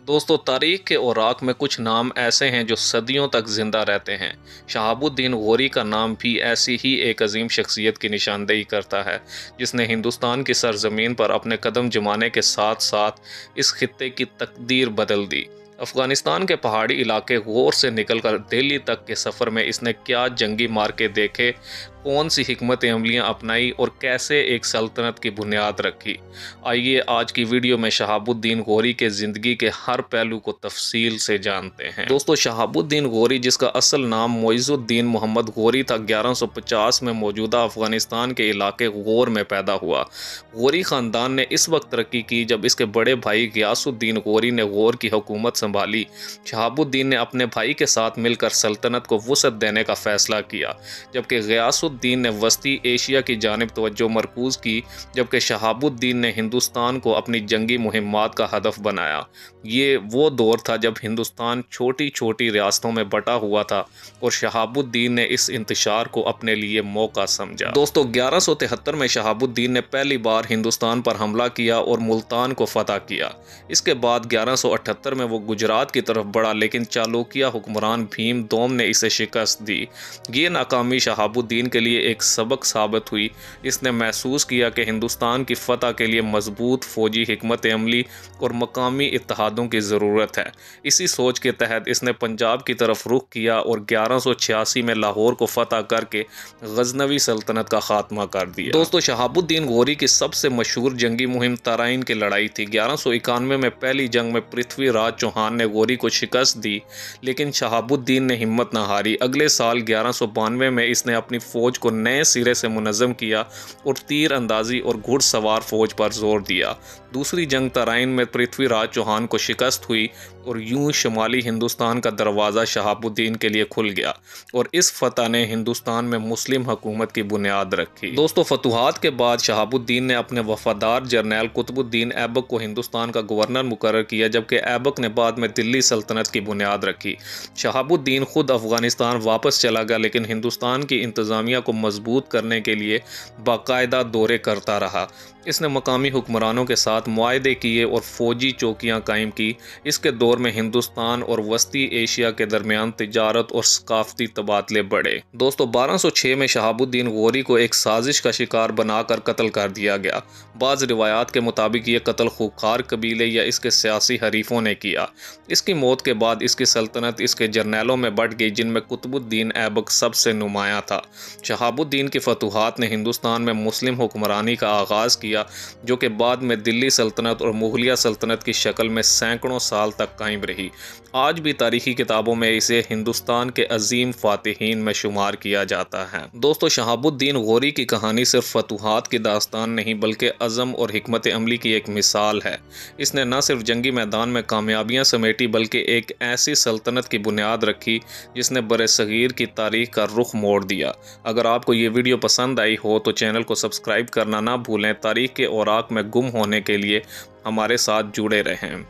दोस्तों, तारीख के औराक में कुछ नाम ऐसे हैं जो सदियों तक जिंदा रहते हैं। शहाबुद्दीन गौरी का नाम भी ऐसी ही एक अजीम शख्सियत की निशानदेही करता है, जिसने हिंदुस्तान की सरजमीन पर अपने कदम जमाने के साथ साथ इस खित्ते की तकदीर बदल दी। अफगानिस्तान के पहाड़ी इलाके गौर से निकलकर दिल्ली तक के सफ़र में इसने क्या जंगी मार्के देखे, कौन सी हिकमत अमलियाँ अपनाई और कैसे एक सल्तनत की बुनियाद रखी। आइए आज की वीडियो में शहाबुद्दीन गौरी के ज़िंदगी के हर पहलू को तफसील से जानते हैं। दोस्तों, शहाबुद्दीन गौरी, जिसका असल नाम मोइज़ुद्दीन मोहम्मद गौरी था, 1150 में मौजूदा अफगानिस्तान के इलाके गौर में पैदा हुआ। गौरी ख़ानदान ने इस वक्त तरक्की की जब इसके बड़े भाई गियासुद्दीन गौरी ने गौर की हुकूमत संभाली। शहाबुद्दीन ने अपने भाई के साथ मिलकर सल्तनत को वुसअत देने का फैसला किया, जबकि गियासुद्दीन ने वस्ती एशिया की जानिब तवज्जो मरकूज़ की, जबकि शहाबुद्दीन ने हिंदुस्तान को अपनी जंगी मुहिम्मात का हदफ बनाया। ये वो दौर था जब हिंदुस्तान छोटी छोटी रियासतों में बटा हुआ था और शहाबुद्दीन ने इस इंतशार को अपने लिए मौका समझा। दोस्तों, 1173 में शहाबुद्दीन ने पहली बार हिंदुस्तान पर हमला किया और मुल्तान को फतह किया। इसके बाद 1178 में वो गुजरात की तरफ बढ़ा, लेकिन चालुक्य हुक्मरान भीम दोम ने इसे शिकस्त दी। ये नाकामी शहाबुद्दीन के लिए एक सबक साबित हुई। इसने महसूस किया कि हिंदुस्तान की फतह के लिए मजबूत फौजी हिकमत अमली और मकामी इत्तेहादों की ज़रूरत है। इसी सोच के तहत इसने पंजाब की तरफ रुख किया और 1186 में लाहौर को फतह करके गजनवी सल्तनत का खात्मा कर दिया। दोस्तों, शहाबुद्दीन गौरी की सबसे मशहूर जंगी मुहिम तराइन की लड़ाई थी। 1191 में पहली जंग में पृथ्वीराज चौहान ने गौरी को शिकस्त दी, लेकिन शहाबुद्दीन ने हिम्मत न हारी। अगले साल 1192 में इसने अपनी फ़ौज को नए सिरे से मुनज़्ज़म किया और तीर अंदाजी और घुड़सवार फ़ौज पर जोर दिया। दूसरी जंग तराइन में पृथ्वीराज चौहान को शिकस्त हुई और यूं शुमाली हिंदुस्तान का दरवाज़ा शहाबुद्दीन के लिए खुल गया और इस फतह ने हिंदुस्तान में मुस्लिम हुकूमत की बुनियाद रखी। दोस्तों, फतूहात के बाद शहाबुद्दीन ने अपने वफादार जर्नैल कुतुबुद्दीन ऐबक को हिंदुस्तान का गवर्नर मुकर्रर किया, जबकि ऐबक ने बाद में दिल्ली सल्तनत की बुनियाद रखी। शहाबुद्दीन खुद अफगानिस्तान वापस चला गया, लेकिन हिंदुस्तान की इंतज़ामिया को मजबूत करने के लिए बाकायदा दौरे करता रहा। इसने मकामी हुक्मरानों के साथ मुआहदे किए और फौजी चौकियाँ कायम की। इसके दौर में हिंदुस्तान और वस्ती एशिया के दरमियान तिजारत और सकाफती तबादले बढ़े। दोस्तों, 1206 में शहाबुद्दीन गौरी को एक साजिश का शिकार बनाकर कत्ल कर दिया गया। बाज़ रिवायात के मुताबिक ये कत्ल खूंखार कबीले या इसके सियासी हरीफों ने किया। इसकी मौत के बाद इसकी सल्तनत इसके जर्नैलों में बढ़ गई, जिनमें कुतुबुद्दीन ऐबक सबसे नुमायाँ था। शहाबुद्दीन की फतूहात ने हिंदुस्तान में मुस्लिम हुक्मरानी का आगाज़ किया, जो कि बाद में दिल्ली सल्तनत और मुगलिया सल्तनत की शक्ल में सैकड़ों साल तक कायम रही। आज भी तारीखी किताबों में इसे हिंदुस्तान के अजीम फातिहीन में शुमार किया जाता है। दोस्तों, शहाबुद्दीन गौरी की कहानी सिर्फ फतूहात की दास्तान नहीं, बल्कि अज़म और हिकमत अमली की एक मिसाल है। इसने न सिर्फ जंगी मैदान में कामयाबियाँ समेटी, बल्कि एक ऐसी सल्तनत की बुनियाद रखी जिसने बरसगीर की तारीख का रुख मोड़ दिया। अगर आपको ये वीडियो पसंद आई हो तो चैनल को सब्सक्राइब करना ना भूलें। तारीख के औराक में गुम होने के लिए हमारे साथ जुड़े रहें।